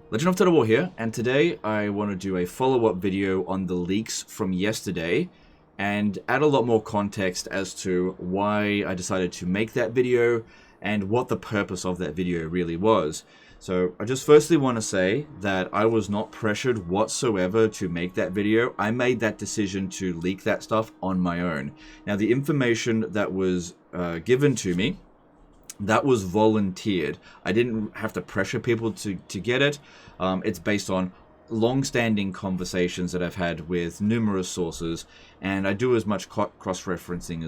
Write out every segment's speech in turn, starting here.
Legend of Total War here, and today I want to do a follow-up video on the leaks from yesterday and add a lot more context as to why I decided to make that video and what the purpose of that video really was. So I just firstly want to say that I was not pressured whatsoever to make that video. I made that decision to leak that stuff on my own. Now the information that was given to me, that was volunteered. I didn't have to pressure people to get it. It's based on long-standing conversations that I've had with numerous sources, and I do as much cross-referencing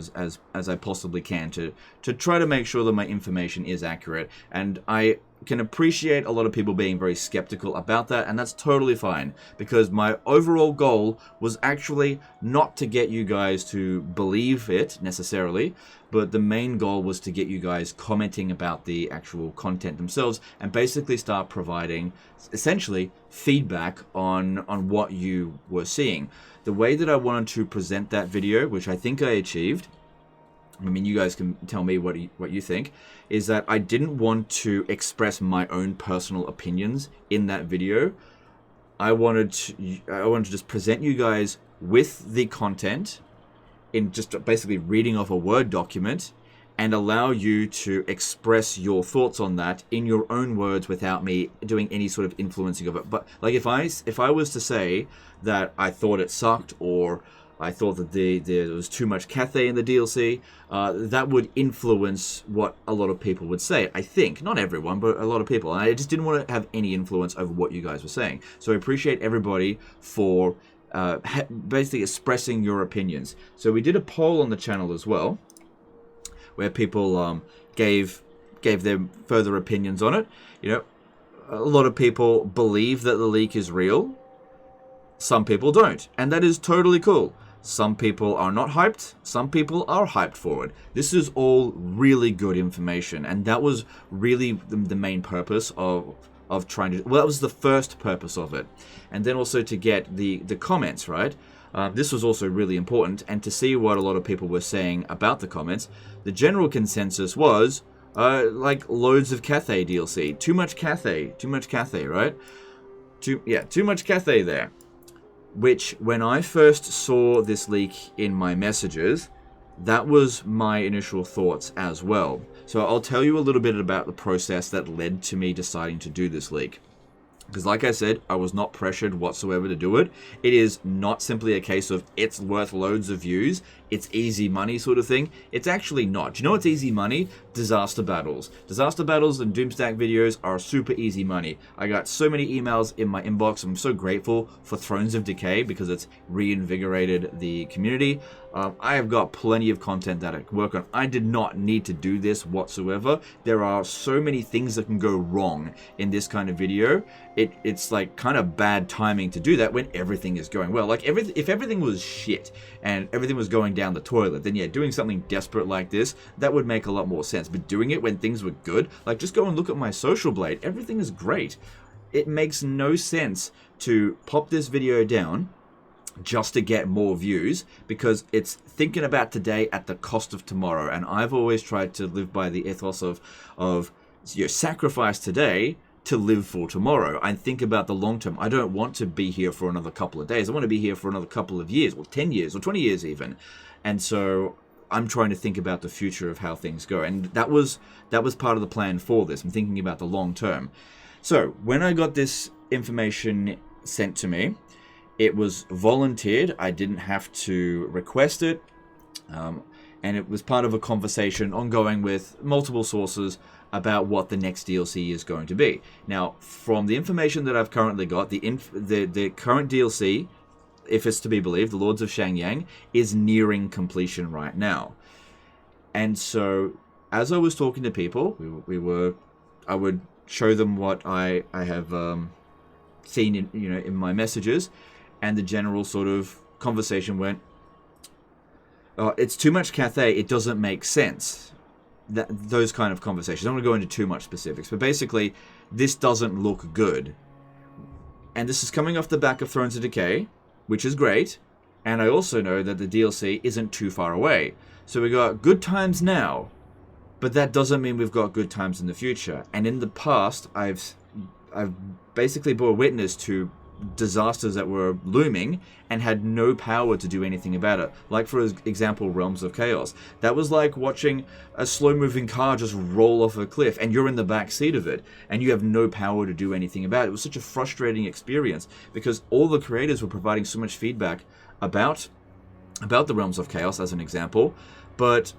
as I possibly can to try to make sure that my information is accurate. And I can appreciate a lot of people being very skeptical about that, and that's totally fine, because my overall goal was actually not to get you guys to believe it necessarily, but the main goal was to get you guys commenting about the actual content themselves and basically start providing essentially feedback on what you were seeing. The way that I wanted to present that video, which I think I achieved, I mean, you guys can tell me what you think, is that I didn't want to express my own personal opinions in that video. I wanted to just present you guys with the content in just basically reading off a Word document and allow you to express your thoughts on that in your own words without me doing any sort of influencing of it. But like if I was to say that I thought it sucked, or I thought that there was too much Cathay in the DLC, that would influence what a lot of people would say. I think, not everyone, but a lot of people. And I just didn't want to have any influence over what you guys were saying. So I appreciate everybody for basically expressing your opinions. So we did a poll on the channel as well, where people gave their further opinions on it. You know, a lot of people believe that the leak is real. Some people don't, and that is totally cool. Some people are not hyped, some people are hyped for it. This is all really good information, and that was really the main purpose of trying to... Well, that was the first purpose of it. And then also to get the comments, right? This was also really important, and to see what a lot of people were saying about the comments. The general consensus was, like, loads of Cathay DLC. Too much Cathay, right? Too much Cathay there. Which, when I first saw this leak in my messages, that was my initial thoughts as well. So I'll tell you a little bit about the process that led to me deciding to do this leak. Because like I said, I was not pressured whatsoever to do it. It is not simply a case of it's worth loads of views, it's easy money sort of thing. It's actually not. Do you know what's easy money? Disaster battles. Disaster battles and Doomstack videos are super easy money. I got so many emails in my inbox. I'm so grateful for Thrones of Decay because it's reinvigorated the community. I have got plenty of content that I can work on. I did not need to do this whatsoever. There are so many things that can go wrong in this kind of video. It's like kind of bad timing to do that when everything is going well. Like if everything was shit and everything was going down the toilet, then yeah, doing something desperate like this, that would make a lot more sense. But doing it when things were good, like just go and look at my social blade. Everything is great. It makes no sense to pop this video down just to get more views, because it's thinking about today at the cost of tomorrow. And I've always tried to live by the ethos of sacrifice today to live for tomorrow. I think about the long term. I don't want to be here for another couple of days. I want to be here for another couple of years, or 10 years, or 20 years even. And so I'm trying to think about the future of how things go. And that was part of the plan for this. I'm thinking about the long term. So when I got this information sent to me, it was volunteered. I didn't have to request it. And it was part of a conversation ongoing with multiple sources about what the next DLC is going to be. Now, from the information that I've currently got, the current DLC, if it's to be believed, the Lords of Shangyang, is nearing completion right now. And so, as I was talking to people, I would show them what I have seen in my messages, and the general sort of conversation went, it's too much Cathay, it doesn't make sense. Those kind of conversations. I don't want to go into too much specifics, but basically, this doesn't look good. And this is coming off the back of Thrones of Decay, which is great, and I also know that the DLC isn't too far away. So we got good times now, but that doesn't mean we've got good times in the future. And in the past, I've I've basically bore witness to disasters that were looming and had no power to do anything about it. Like, for example, Realms of Chaos. That was like watching a slow-moving car just roll off a cliff, and you're in the back seat of it, and you have no power to do anything about it. It was such a frustrating experience because all the creators were providing so much feedback about the Realms of Chaos, as an example, but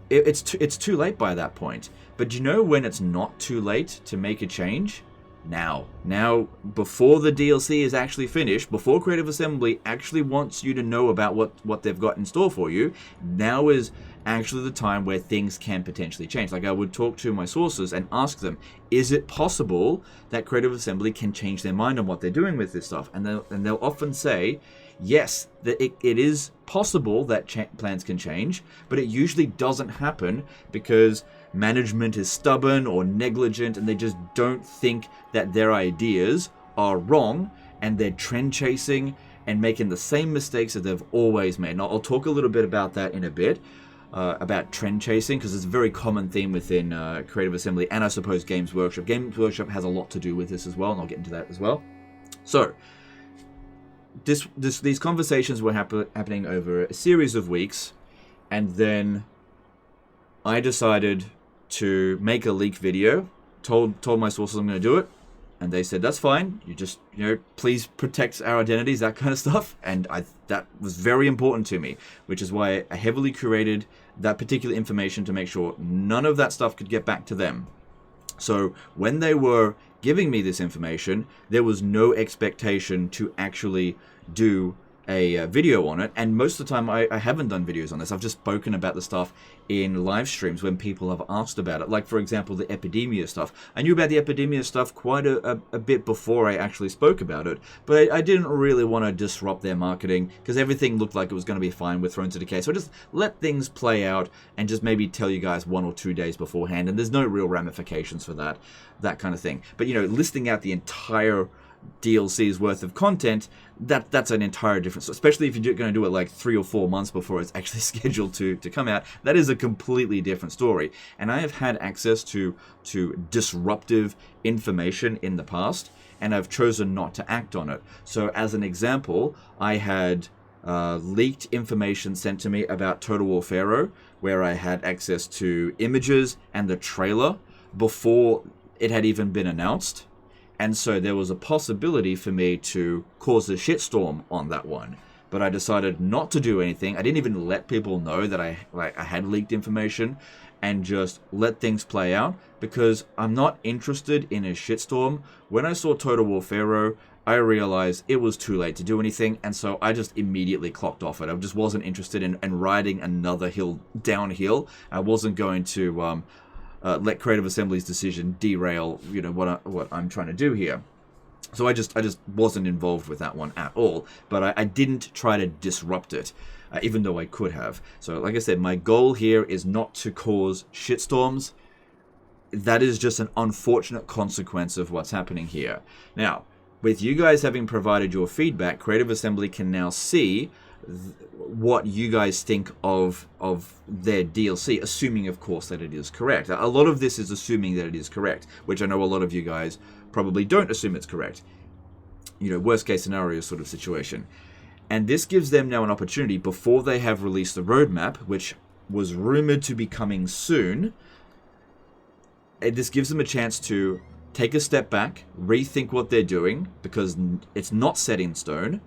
it's too late by that point. But you know when it's not too late to make a change? Now, before the DLC is actually finished, before Creative Assembly actually wants you to know about what they've got in store for you, now is actually the time where things can potentially change. Like, I would talk to my sources and ask them, is it possible that Creative Assembly can change their mind on what they're doing with this stuff? And they'll often say, yes, that it is possible that plans can change, but it usually doesn't happen because management is stubborn or negligent, and they just don't think that their ideas are wrong, and they're trend chasing and making the same mistakes that they've always made. Now, I'll talk a little bit about that in a bit, about trend chasing, because it's a very common theme within Creative Assembly, and I suppose Games Workshop. Games Workshop has a lot to do with this as well, and I'll get into that as well. So, these conversations were happening over a series of weeks, and then I decided to make a leak video, told my sources I'm going to do it, and they said, that's fine, you just, please protect our identities, that kind of stuff. And that was very important to me, which is why I heavily curated that particular information to make sure none of that stuff could get back to them. So when they were giving me this information, there was no expectation to actually do a video on it, and most of the time I haven't done videos on this. I've just spoken about the stuff in live streams when people have asked about it. Like, for example, the Epidemia stuff. I knew about the Epidemia stuff quite a bit before I actually spoke about it, but I didn't really want to disrupt their marketing because everything looked like it was going to be fine with Thrones of Decay. So I just let things play out and just maybe tell you guys 1 or 2 days beforehand, and there's no real ramifications for that kind of thing. But listing out the entire DLC's worth of content, that's an entire different, especially if you're going to do it like 3 or 4 months before it's actually scheduled to come out. That is a completely different story. And I have had access to disruptive information in the past, and I've chosen not to act on it. So as an example, I had leaked information sent to me about Total War Pharaoh, where I had access to images and the trailer before it had even been announced. And so there was a possibility for me to cause a shitstorm on that one. But I decided not to do anything. I didn't even let people know that I had leaked information, and just let things play out, because I'm not interested in a shitstorm. When I saw Total War Pharaoh, I realized it was too late to do anything, and so I just immediately clocked off it. I just wasn't interested in riding another hill downhill. I wasn't going to let Creative Assembly's decision derail, what I'm trying to do here. So I just wasn't involved with that one at all. But I didn't try to disrupt it, even though I could have. So like I said, my goal here is not to cause shitstorms. That is just an unfortunate consequence of what's happening here. Now, with you guys having provided your feedback, Creative Assembly can now see what you guys think of their DLC, assuming, of course, that it is correct. A lot of this is assuming that it is correct, which I know a lot of you guys probably don't assume it's correct. Worst case scenario sort of situation. And this gives them now an opportunity, before they have released the roadmap, which was rumored to be coming soon. This gives them a chance to take a step back, rethink what they're doing, because it's not set in stone,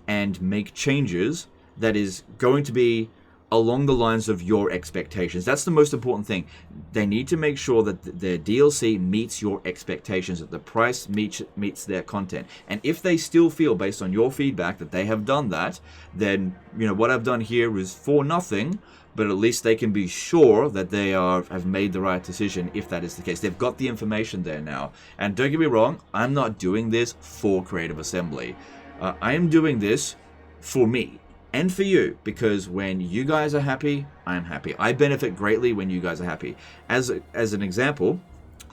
and make changes that is going to be along the lines of your expectations. That's the most important thing. They need to make sure that their DLC meets your expectations, that the price meets their content. And if they still feel, based on your feedback, that they have done that, then what I've done here is for nothing, but at least they can be sure that they have made the right decision if that is the case. They've got the information there now. And don't get me wrong, I'm not doing this for Creative Assembly. I am doing this for me and for you, because when you guys are happy, I'm happy. I benefit greatly when you guys are happy. As an example,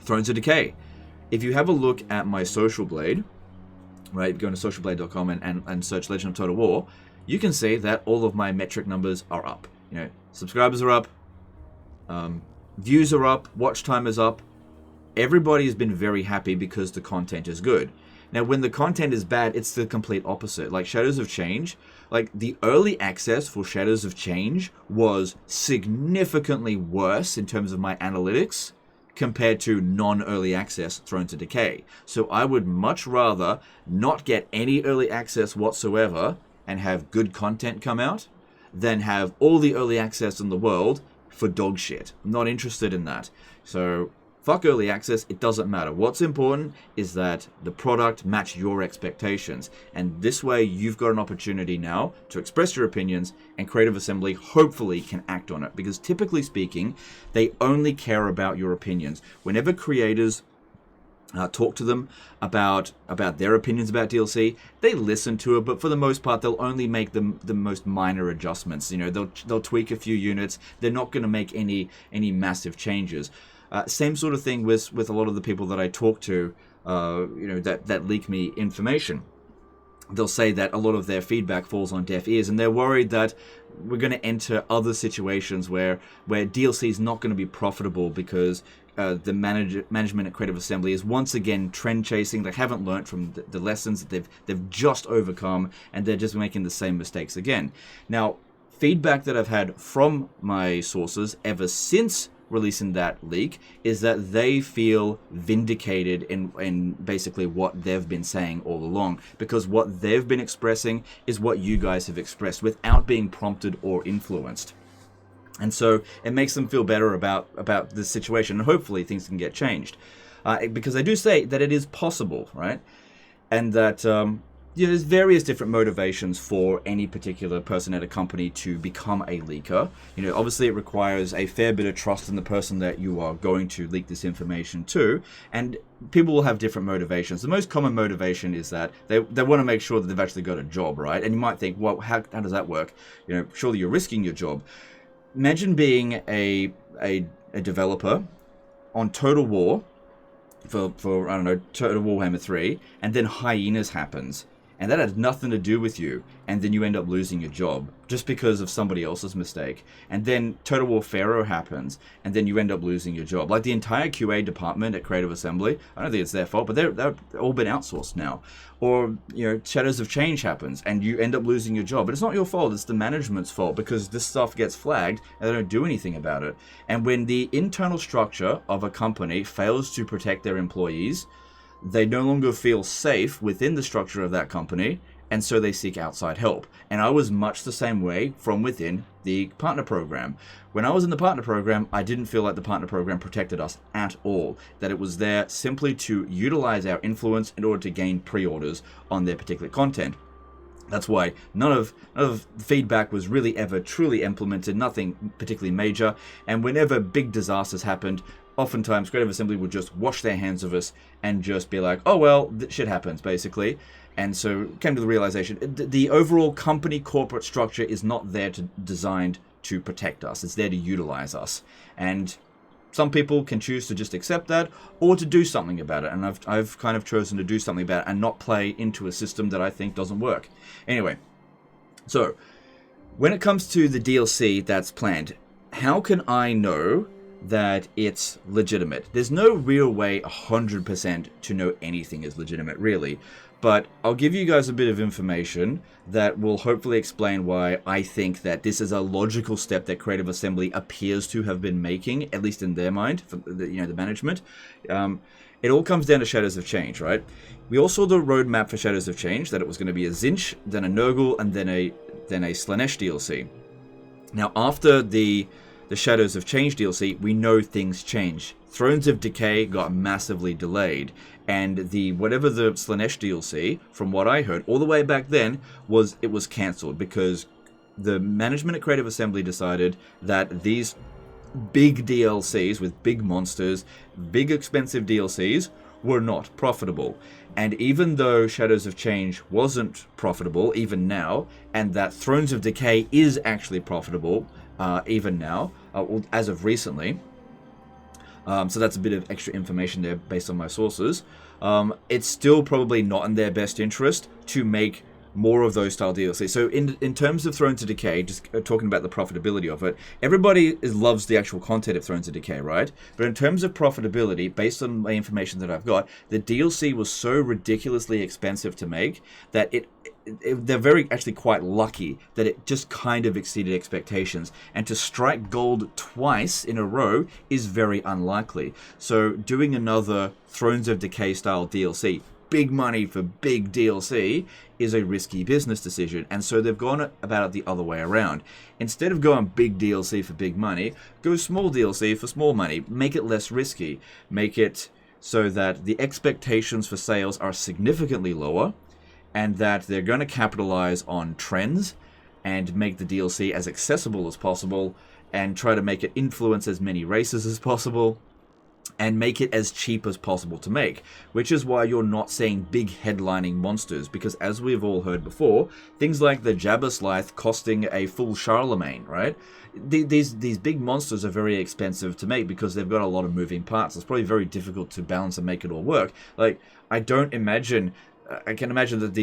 Thrones of Decay. If you have a look at my social blade, right, go to socialblade.com and search Legend of Total War, you can see that all of my metric numbers are up. Subscribers are up, views are up, watch time is up, everybody has been very happy because the content is good. Now, when the content is bad, it's the complete opposite. Like Shadows of Change, like the early access for Shadows of Change was significantly worse in terms of my analytics compared to non-early access Thrones of Decay. So I would much rather not get any early access whatsoever and have good content come out than have all the early access in the world for dog shit. I'm not interested in that. So fuck early access, it doesn't matter. What's important is that the product match your expectations. And this way you've got an opportunity now to express your opinions, and Creative Assembly hopefully can act on it. Because typically speaking, they only care about your opinions. Whenever creators talk to them about their opinions about DLC, they listen to it, but for the most part, they'll only make the most minor adjustments. You know, they'll tweak a few units. They're not going to make any massive changes. Same sort of thing with a lot of the people that I talk to, that leak me information. They'll say that a lot of their feedback falls on deaf ears, and they're worried that we're going to enter other situations where DLC is not going to be profitable because the management at Creative Assembly is once again trend chasing. They haven't learned from the lessons that they've just overcome, and they're just making the same mistakes again. Now, feedback that I've had from my sources ever since releasing that leak is that they feel vindicated in basically what they've been saying all along, because what they've been expressing is what you guys have expressed without being prompted or influenced. And so it makes them feel better about the situation, and hopefully things can get changed, because they do say that it is possible, right? And that there's various different motivations for any particular person at a company to become a leaker. You know, obviously it requires a fair bit of trust in the person that you are going to leak this information to, and people will have different motivations. The most common motivation is that they want to make sure that they've actually got a job, right? And you might think, well, how does that work? You know, surely you're risking your job. Imagine being a developer on Total War for I don't know, Total Warhammer 3, and then Hyenas happens. And that had nothing to do with you, and then you end up losing your job just because of somebody else's mistake. And then Total War Pharaoh happens, and then you end up losing your job. Like the entire QA department at Creative Assembly, I don't think it's their fault, but they've all been outsourced now. Or, you know, Shadows of Change happens, and you end up losing your job. But it's not your fault, it's the management's fault, because this stuff gets flagged, and they don't do anything about it. And when the internal structure of a company fails to protect their employees, they no longer feel safe within the structure of that company, and so they seek outside help. And I was much the same way from within the partner program. When I was in the partner program, I didn't feel like the partner program protected us at all, that it was there simply to utilize our influence in order to gain pre-orders on their particular content. That's why none of the feedback was really ever truly implemented, nothing particularly major. And whenever big disasters happened, oftentimes Creative Assembly would just wash their hands of us and just be like, oh, well, shit happens, basically. And so came to the realization, the overall company corporate structure is not there designed to protect us. It's there to utilize us. And some people can choose to just accept that or to do something about it. And I've kind of chosen to do something about it and not play into a system that I think doesn't work. Anyway, so when it comes to the DLC that's planned, how can I know that it's legitimate? There's no real way 100% to know anything is legitimate, really. But I'll give you guys a bit of information that will hopefully explain why I think that this is a logical step that Creative Assembly appears to have been making, at least in their mind, for the management. It all comes down to Shadows of Change, right? We all saw the roadmap for Shadows of Change, that it was going to be a Zinch, then a Nurgle, and then a Slanesh DLC. Now, after the Shadows of Change DLC, we know things change. Thrones of Decay got massively delayed, and whatever the Slanesh DLC, from what I heard all the way back then, was cancelled because the management at Creative Assembly decided that these big DLCs with big monsters, big expensive DLCs, were not profitable. And even though Shadows of Change wasn't profitable even now, and that Thrones of Decay is actually profitable even now, as of recently, so that's a bit of extra information there based on my sources, it's still probably not in their best interest to make more of those style DLC. So in terms of Thrones of Decay, just talking about the profitability of it, everybody loves the actual content of Thrones of Decay, right? But in terms of profitability, based on the information that I've got, the DLC was so ridiculously expensive to make that they're very actually quite lucky that it just kind of exceeded expectations. And to strike gold twice in a row is very unlikely. So doing another Thrones of Decay style DLC, big money for big DLC, is a risky business decision. And so they've gone about it the other way around. Instead of going big DLC for big money, go small DLC for small money. Make it less risky. Make it so that the expectations for sales are significantly lower, and that they're going to capitalize on trends and make the DLC as accessible as possible, and try to make it influence as many races as possible, and make it as cheap as possible to make, which is why you're not seeing big headlining monsters, because as we've all heard before, things like the Jabberslith costing a full Charlemagne, right? These big monsters are very expensive to make because they've got a lot of moving parts. It's probably very difficult to balance and make it all work. Like, I can imagine that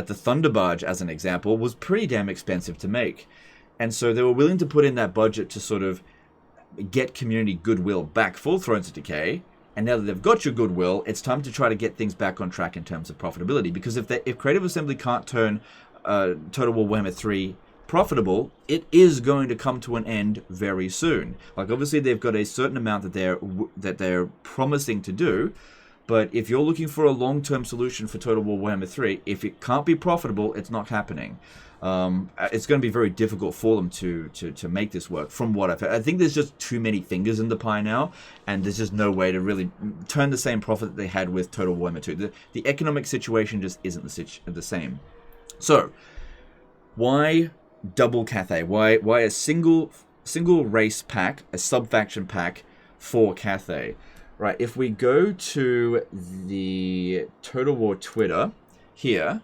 the Thunder Barge, as an example, was pretty damn expensive to make. And so they were willing to put in that budget to sort of get community goodwill back for Thrones of Decay, and now that they've got your goodwill, it's time to try to get things back on track in terms of profitability. Because if Creative Assembly can't turn Total War Warhammer 3 profitable, it is going to come to an end very soon. Like, obviously they've got a certain amount that they're promising to do, but if you're looking for a long-term solution for Total War Warhammer 3, if it can't be profitable, it's not happening. It's going to be very difficult for them to make this work, from what I've heard. I think there's just too many fingers in the pie now, and there's just no way to really turn the same profit that they had with Total War Warhammer 2. The economic situation just isn't the same. So, why double Cathay? Why a single race pack, a sub-faction pack for Cathay? Right, if we go to the Total War Twitter here,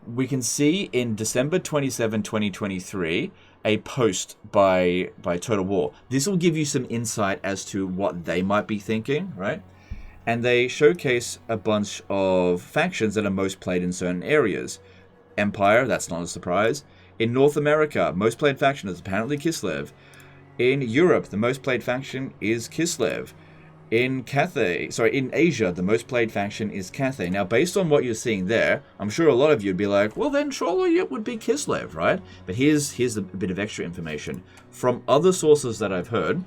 we can see in December 27, 2023, a post by Total War. This will give you some insight as to what they might be thinking, right? And they showcase a bunch of factions that are most played in certain areas. Empire, that's not a surprise. In North America, most played faction is apparently Kislev. In Europe, the most played faction is Kislev. In Asia, the most played faction is Cathay. Now, based on what you're seeing there, I'm sure a lot of you would be like, well, then surely it would be Kislev, right? But here's a bit of extra information. From other sources that I've heard,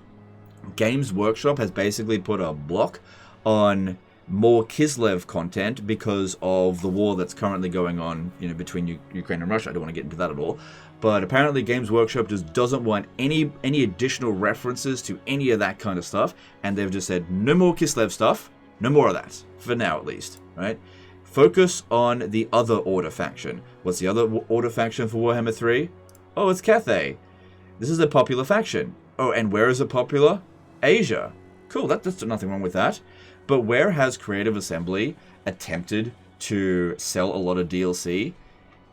Games Workshop has basically put a block on more Kislev content because of the war that's currently going on, between Ukraine and Russia. I don't want to get into that at all. But apparently Games Workshop just doesn't want any additional references to any of that kind of stuff. And they've just said, no more Kislev stuff. No more of that. For now, at least. Right? Focus on the other Order faction. What's the other Order faction for Warhammer 3? Oh, it's Cathay. This is a popular faction. Oh, and where is it popular? Asia. Cool, that's nothing wrong with that. But where has Creative Assembly attempted to sell a lot of DLC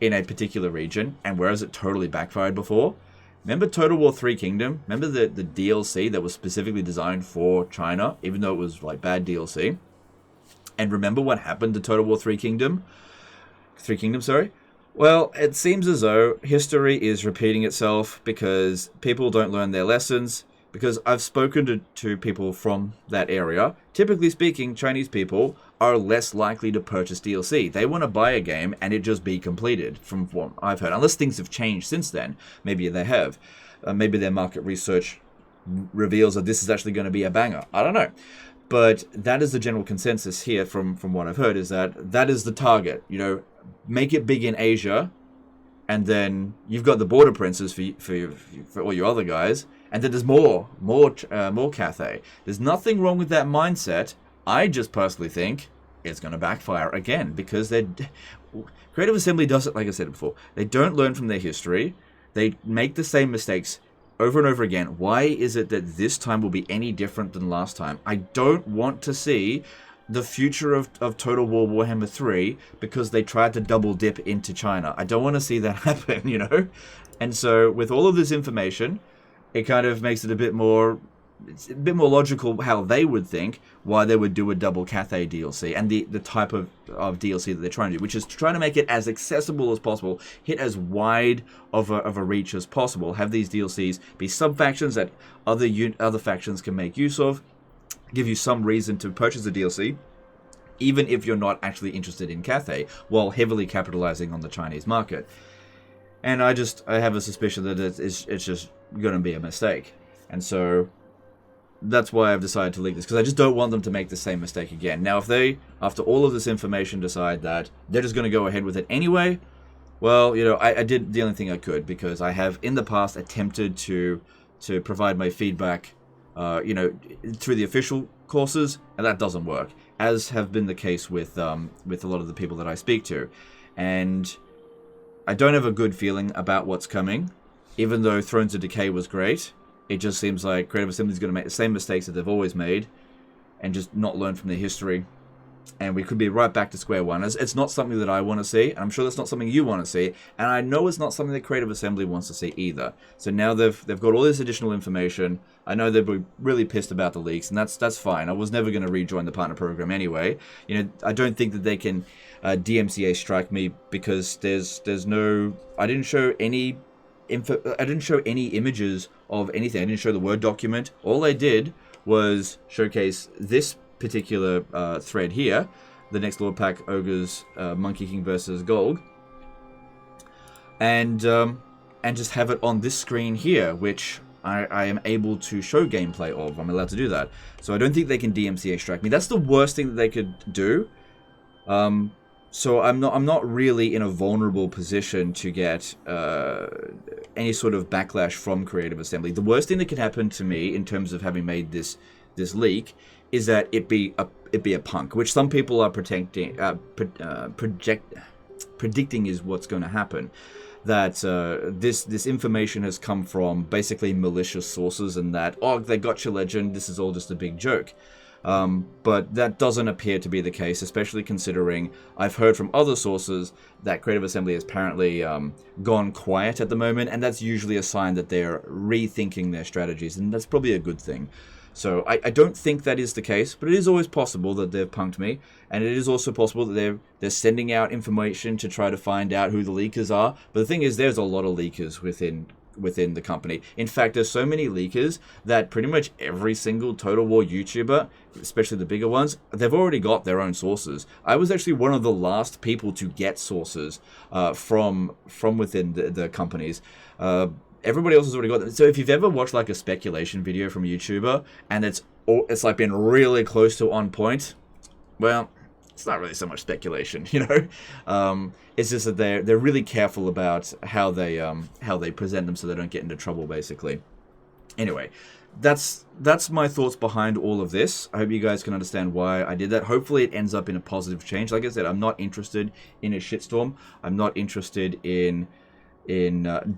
in a particular region, and where has it totally backfired before? Remember Total War 3 Kingdom? Remember the DLC that was specifically designed for China, even though it was like bad DLC? And remember what happened to Total War 3 Kingdom? 3 Kingdom, sorry? Well, it seems as though history is repeating itself because people don't learn their lessons. Because I've spoken to people from that area. Typically speaking, Chinese people are less likely to purchase DLC. They want to buy a game and it just be completed, from what I've heard. Unless things have changed since then. Maybe they have. Maybe their market research reveals that this is actually going to be a banger. I don't know. But that is the general consensus here from what I've heard, is that is the target. Make it big in Asia, and then you've got the Border Princes for all your other guys. And then there's more Cathay. There's nothing wrong with that mindset. I just personally think it's going to backfire again because Creative Assembly does it, like I said before. They don't learn from their history. They make the same mistakes over and over again. Why is it that this time will be any different than last time? I don't want to see the future of Total War Warhammer 3 because they tried to double dip into China. I don't want to see that happen, And so with all of this information, it kind of makes it a bit more it's a bit more logical how they would think why they would do a double Cathay DLC and the type of DLC that they're trying to do, which is to try to make it as accessible as possible, hit as wide of a reach as possible, have these DLCs be sub-factions that other factions can make use of, give you some reason to purchase a DLC, even if you're not actually interested in Cathay, while heavily capitalizing on the Chinese market. And I have a suspicion that it's just going to be a mistake. And so that's why I've decided to leak this, because I just don't want them to make the same mistake again. Now, if they, after all of this information, decide that they're just going to go ahead with it anyway, well, you know, I did the only thing I could, because I have in the past attempted to provide my feedback, you know, through the official courses, and that doesn't work, as have been the case with a lot of the people that I speak to. And I don't have a good feeling about what's coming, even though Thrones of Decay was great. It just seems like Creative Assembly is going to make the same mistakes that they've always made and just not learn from their history. And we could be right back to square one. It's not something that I want to see, and I'm sure that's not something you want to see, and I know it's not something that Creative Assembly wants to see either. So now they've got all this additional information. I know they'll be really pissed about the leaks, and that's fine. I was never going to rejoin the partner program anyway. You know, I don't think that they can DMCA strike me, because there's no... I didn't show any images of anything. I didn't show the Word document. All I did was showcase this particular thread here, the next Lord Pack Ogres Monkey King versus Golg, and just have it on this screen here, which I am able to show gameplay of. I'm allowed to do that. So I don't think they can DMCA strike me. That's the worst thing that they could do. So I'm not really in a vulnerable position to get any sort of backlash from Creative Assembly. The worst thing that could happen to me in terms of having made this leak is that it be a punk, which some people are predicting is what's going to happen. That this information has come from basically malicious sources, and that, oh, they got your legend, this is all just a big joke. But that doesn't appear to be the case, especially considering I've heard from other sources that Creative Assembly has apparently gone quiet at the moment, and that's usually a sign that they're rethinking their strategies, and that's probably a good thing. So I don't think that is the case, but it is always possible that they've punked me, and it is also possible that they're sending out information to try to find out who the leakers are. But the thing is, there's a lot of leakers within the company. In fact, there's so many leakers that pretty much every single Total War YouTuber, especially the bigger ones, they've already got their own sources. I was actually one of the last people to get sources from within the companies. Everybody else has already got them. So if you've ever watched like a speculation video from a YouTuber and it's like been really close to on point, well, it's not really so much speculation, you know. It's just that they're really careful about how they present them so they don't get into trouble, basically. Anyway, that's my thoughts behind all of this. I hope you guys can understand why I did that. Hopefully it ends up in a positive change. Like I said, I'm not interested in a shitstorm. I'm not interested in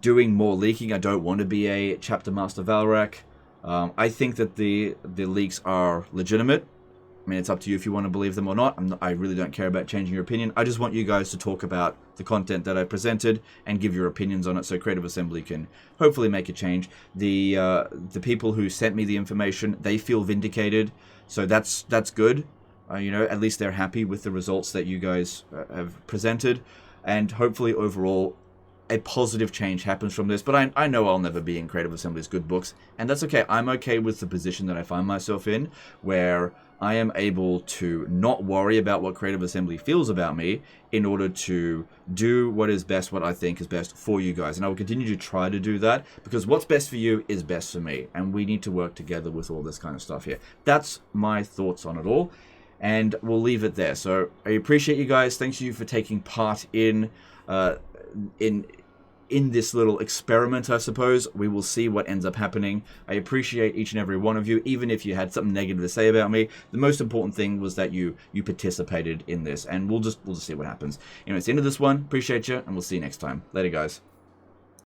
doing more leaking. I don't want to be a chapter master Valrak. I think that the leaks are legitimate. I mean, it's up to you if you want to believe them or not. I really don't care about changing your opinion. I just want you guys to talk about the content that I presented and give your opinions on it, so Creative Assembly can hopefully make a change. The people who sent me the information, they feel vindicated, so that's good. You know, at least they're happy with the results that you guys have presented, and hopefully overall a positive change happens from this. But I know I'll never be in Creative Assembly's good books, and that's okay. I'm okay with the position that I find myself in, where I am able to not worry about what Creative Assembly feels about me in order to do what is best, what I think is best for you guys. And I will continue to try to do that, because what's best for you is best for me, and we need to work together with all this kind of stuff here. That's my thoughts on it all, and we'll leave it there. So I appreciate you guys. Thank you for taking part in this little experiment, I suppose. We will see what ends up happening. I appreciate each and every one of you, even if you had something negative to say about me. The most important thing was that you participated in this, and we'll just see what happens. Anyway, it's the end of this one. Appreciate you, and we'll see you next time. Later, guys.